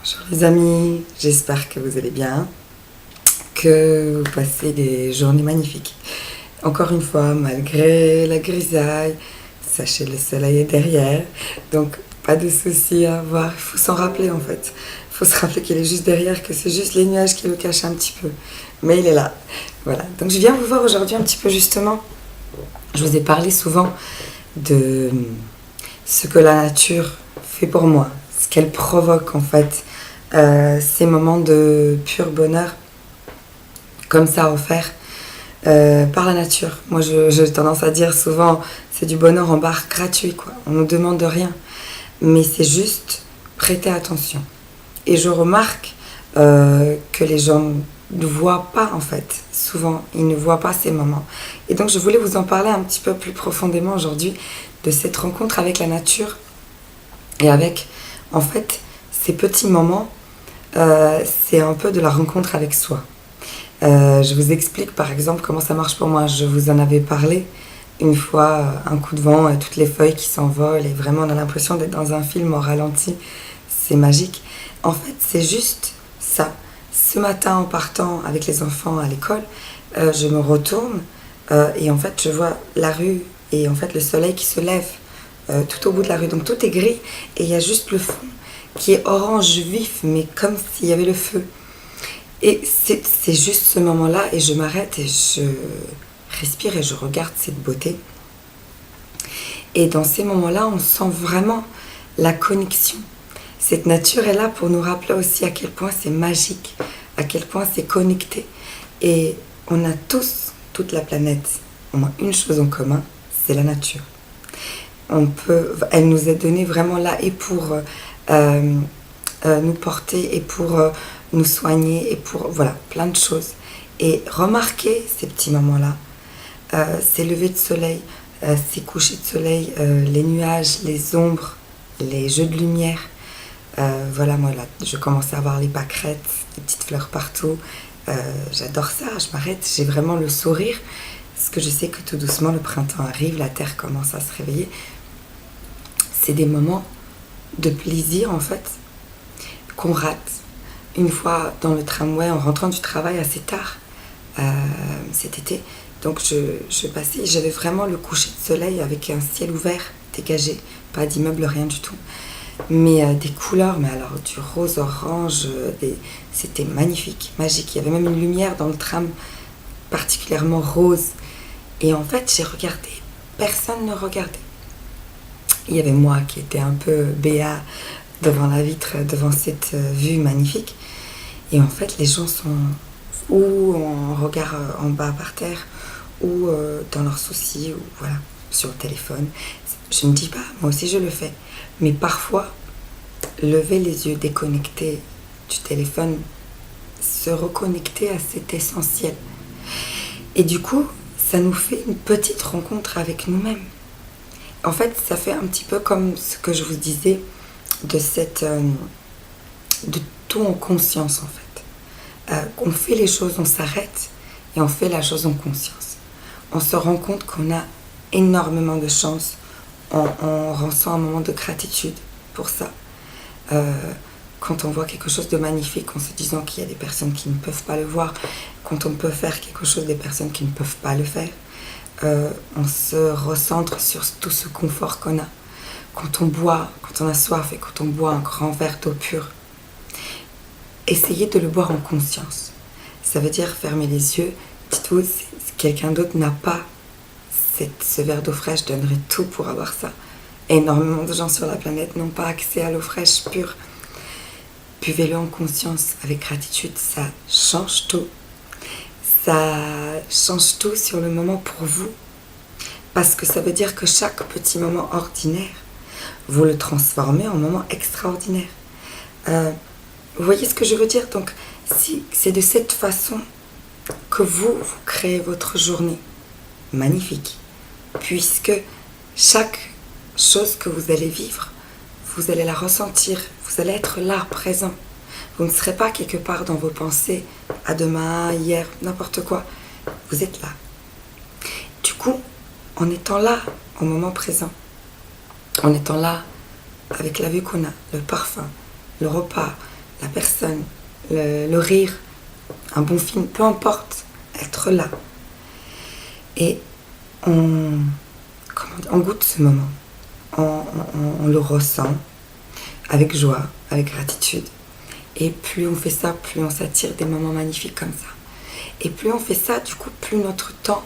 Bonjour les amis, j'espère que vous allez bien, que vous passez des journées magnifiques. Encore une fois, malgré la grisaille, sachez le soleil est derrière, donc pas de soucis à avoir. Il faut s'en rappeler en fait. Il faut se rappeler qu'il est juste derrière, que c'est juste les nuages qui le cachent un petit peu. Mais il est là. Voilà, donc je viens vous voir aujourd'hui un petit peu justement. Je vous ai parlé souvent de ce que la nature fait pour moi, ce qu'elle provoque en fait. Ces moments de pur bonheur comme ça offerts par la nature. Moi j'ai tendance à dire souvent c'est du bonheur en barre gratuit quoi. On ne nous demande rien. Mais c'est juste prêter attention. Et je remarque que les gens ne voient pas en fait. Souvent ils ne voient pas ces moments. Et donc je voulais vous en parler un petit peu plus profondément aujourd'hui de cette rencontre avec la nature et avec en fait ces petits moments. C'est un peu de la rencontre avec soi. Je vous explique par exemple comment ça marche pour moi. Je vous en avais parlé une fois, un coup de vent et toutes les feuilles qui s'envolent et vraiment on a l'impression d'être dans un film au ralenti. C'est magique. En fait, c'est juste ça. Ce matin en partant avec les enfants à l'école, je me retourne et en fait je vois la rue et en fait le soleil qui se lève tout au bout de la rue. Donc tout est gris et il y a juste le fond qui est orange vif, mais comme s'il y avait le feu. Et c'est juste ce moment-là, et je m'arrête et je respire et je regarde cette beauté. Et dans ces moments-là, on sent vraiment la connexion. Cette nature est là pour nous rappeler aussi à quel point c'est magique, à quel point c'est connecté. Et on a tous, toute la planète, au moins une chose en commun, c'est la nature. Elle nous est donnée vraiment là et pour nous porter et pour nous soigner et pour voilà plein de choses. Et remarquer ces petits moments-là, ces levées de soleil, ces couchers de soleil, les nuages, les ombres, les jeux de lumière. Voilà, moi là, je commence à voir les pâquerettes, les petites fleurs partout. J'adore ça, je m'arrête, j'ai vraiment le sourire parce que je sais que tout doucement le printemps arrive, la terre commence à se réveiller. C'est des moments de plaisir en fait qu'on rate. Une fois dans le tramway en rentrant du travail assez tard cet été, donc je passais, j'avais vraiment le coucher de soleil avec un ciel ouvert, dégagé, pas d'immeuble, rien du tout, mais des couleurs, mais alors du rose orange, c'était magnifique, magique. Il y avait même une lumière dans le tram particulièrement rose et en fait j'ai regardé, personne ne regardait. Il y avait moi qui étais un peu béat devant la vitre, devant cette vue magnifique. Et en fait, les gens sont ou en regard en bas par terre, ou dans leurs soucis, ou voilà, sur le téléphone. Je ne dis pas, moi aussi je le fais. Mais parfois, lever les yeux, déconnecter du téléphone, se reconnecter à cet essentiel. Et du coup, ça nous fait une petite rencontre avec nous-mêmes. En fait, ça fait un petit peu comme ce que je vous disais de de tout en conscience en fait. On fait les choses, on s'arrête et on fait la chose en conscience. On se rend compte qu'on a énormément de chance. On ressent un moment de gratitude pour ça. Quand on voit quelque chose de magnifique en se disant qu'il y a des personnes qui ne peuvent pas le voir, quand on peut faire quelque chose des personnes qui ne peuvent pas le faire, on se recentre sur tout ce confort qu'on a. Quand on boit, quand on a soif et quand on boit un grand verre d'eau pure, essayez de le boire en conscience. Ça veut dire fermer les yeux. Dites-vous, si quelqu'un d'autre n'a pas ce verre d'eau fraîche, je donnerais tout pour avoir ça. Énormément de gens sur la planète n'ont pas accès à l'eau fraîche pure. Buvez-le en conscience, avec gratitude, ça change tout. Ça change tout sur le moment pour vous. Parce que ça veut dire que chaque petit moment ordinaire, vous le transformez en moment extraordinaire. Vous voyez ce que je veux dire? Donc, si c'est de cette façon que vous créez votre journée magnifique, puisque chaque chose que vous allez vivre, vous allez la ressentir, vous allez être là, présent. Vous ne serez pas quelque part dans vos pensées, à demain, hier, n'importe quoi. Vous êtes là. Du coup, en étant là, au moment présent, en étant là, avec la vue qu'on a, le parfum, le repas, la personne, le rire, un bon film, peu importe, être là. Et on goûte ce moment, on le ressent avec joie, avec gratitude. Et plus on fait ça, plus on s'attire des moments magnifiques comme ça. Et plus on fait ça, du coup, plus notre temps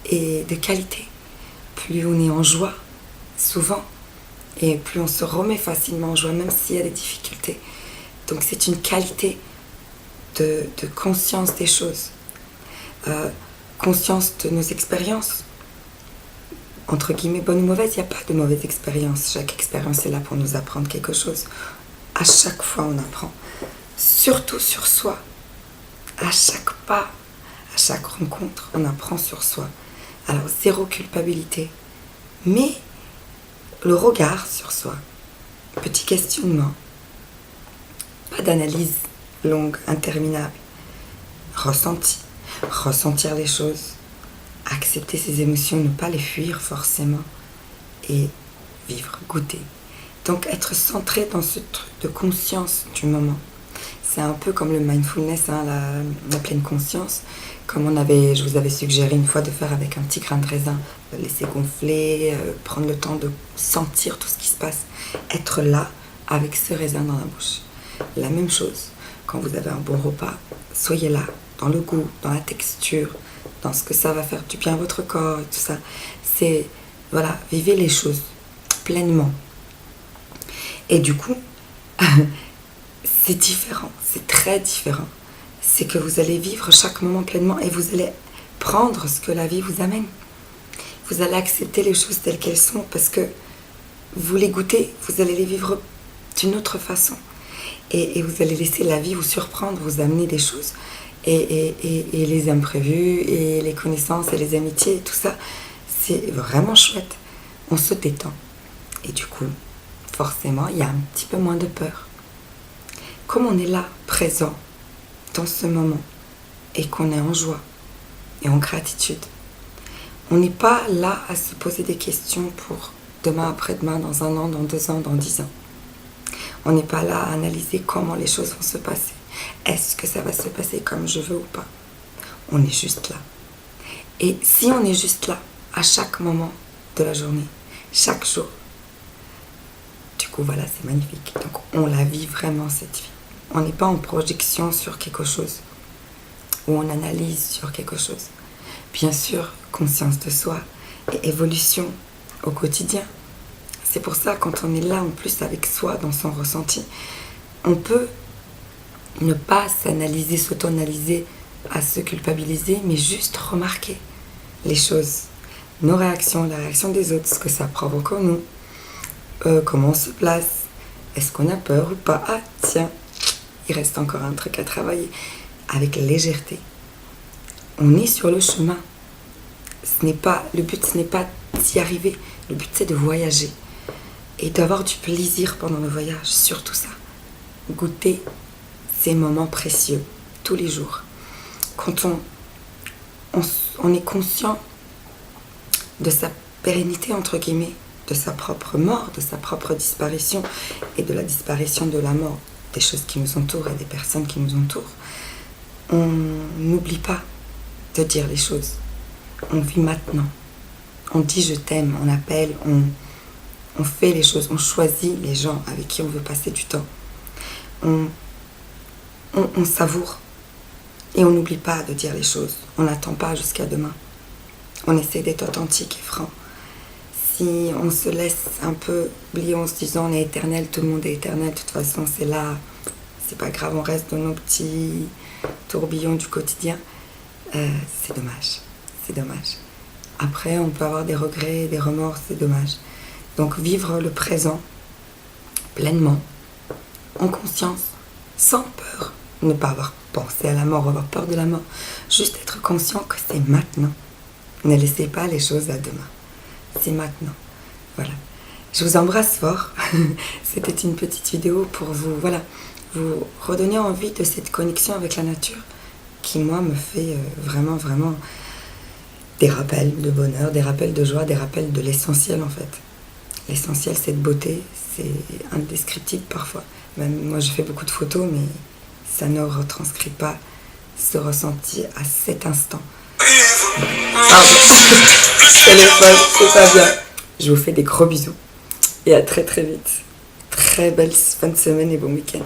est de qualité. Plus on est en joie, souvent. Et plus on se remet facilement en joie, même s'il y a des difficultés. Donc c'est une qualité de conscience des choses. Conscience de nos expériences. Entre guillemets, bonne ou mauvaise, il n'y a pas de mauvaise expérience. Chaque expérience est là pour nous apprendre quelque chose. À chaque fois, on apprend. Surtout sur soi. À chaque pas, à chaque rencontre, on apprend sur soi. Alors, zéro culpabilité. Mais le regard sur soi. Petit questionnement. Pas d'analyse longue, interminable. Ressenti. Ressentir les choses. Accepter ses émotions, ne pas les fuir forcément. Et vivre, goûter. Donc être centré dans ce truc de conscience du moment. C'est un peu comme le mindfulness, hein, la pleine conscience, comme je vous avais suggéré une fois de faire avec un petit grain de raisin. Laisser gonfler, prendre le temps de sentir tout ce qui se passe. Être là avec ce raisin dans la bouche. La même chose, quand vous avez un bon repas, soyez là, dans le goût, dans la texture, dans ce que ça va faire du bien à votre corps et tout ça. C'est, voilà, vivez les choses pleinement. Et du coup, c'est différent, c'est très différent. C'est que vous allez vivre chaque moment pleinement et vous allez prendre ce que la vie vous amène. Vous allez accepter les choses telles qu'elles sont parce que vous les goûtez, vous allez les vivre d'une autre façon. Et vous allez laisser la vie vous surprendre, vous amener des choses. Et les imprévus, et les connaissances, et les amitiés, et tout ça, c'est vraiment chouette. On se détend. Et du coup, forcément, il y a un petit peu moins de peur. Comme on est là, présent, dans ce moment, et qu'on est en joie, et en gratitude, on n'est pas là à se poser des questions pour demain, après-demain, dans 1 an, dans 2 ans, dans 10 ans. On n'est pas là à analyser comment les choses vont se passer. Est-ce que ça va se passer comme je veux ou pas? On est juste là. Et si on est juste là, à chaque moment de la journée, chaque jour, du coup, voilà, c'est magnifique. Donc, on la vit vraiment, cette vie. On n'est pas en projection sur quelque chose, ou on analyse sur quelque chose. Bien sûr, conscience de soi et évolution au quotidien. C'est pour ça, quand on est là, en plus, avec soi, dans son ressenti, on peut ne pas s'analyser, s'auto-analyser, à se culpabiliser, mais juste remarquer les choses, nos réactions, la réaction des autres, ce que ça provoque en nous, comment on se place, est-ce qu'on a peur ou pas? Ah tiens, il reste encore un truc à travailler, avec légèreté. On est sur le chemin. Le but ce n'est pas d'y arriver, le but c'est de voyager et d'avoir du plaisir pendant le voyage, surtout ça. Goûter ces moments précieux tous les jours. Quand on est conscient de sa pérennité, entre guillemets, de sa propre mort, de sa propre disparition et de la disparition de la mort des choses qui nous entourent et des personnes qui nous entourent, on n'oublie pas de dire les choses. On vit maintenant. On dit je t'aime, on appelle, on fait les choses, on choisit les gens avec qui on veut passer du temps. On savoure et on n'oublie pas de dire les choses. On n'attend pas jusqu'à demain. On essaie d'être authentique et franc. Si on se laisse un peu oublier en se disant on est éternel, tout le monde est éternel, de toute façon c'est là, c'est pas grave, on reste dans nos petits tourbillons du quotidien, c'est dommage, c'est dommage. Après on peut avoir des regrets, des remords, c'est dommage. Donc vivre le présent pleinement, en conscience, sans peur, ne pas avoir pensé à la mort, avoir peur de la mort, juste être conscient que c'est maintenant. Ne laissez pas les choses à demain. C'est maintenant. Voilà. Je vous embrasse fort. C'était une petite vidéo pour vous redonner envie de cette connexion avec la nature qui, moi, me fait vraiment des rappels de bonheur, des rappels de joie, des rappels de l'essentiel, en fait. L'essentiel, cette beauté, c'est indescriptible parfois. Même moi, je fais beaucoup de photos, mais ça ne retranscrit pas ce ressenti à cet instant. Pardon, téléphone, c'est pas bien. Je vous fais des gros bisous et à très très vite. Très belle fin de semaine et bon week-end.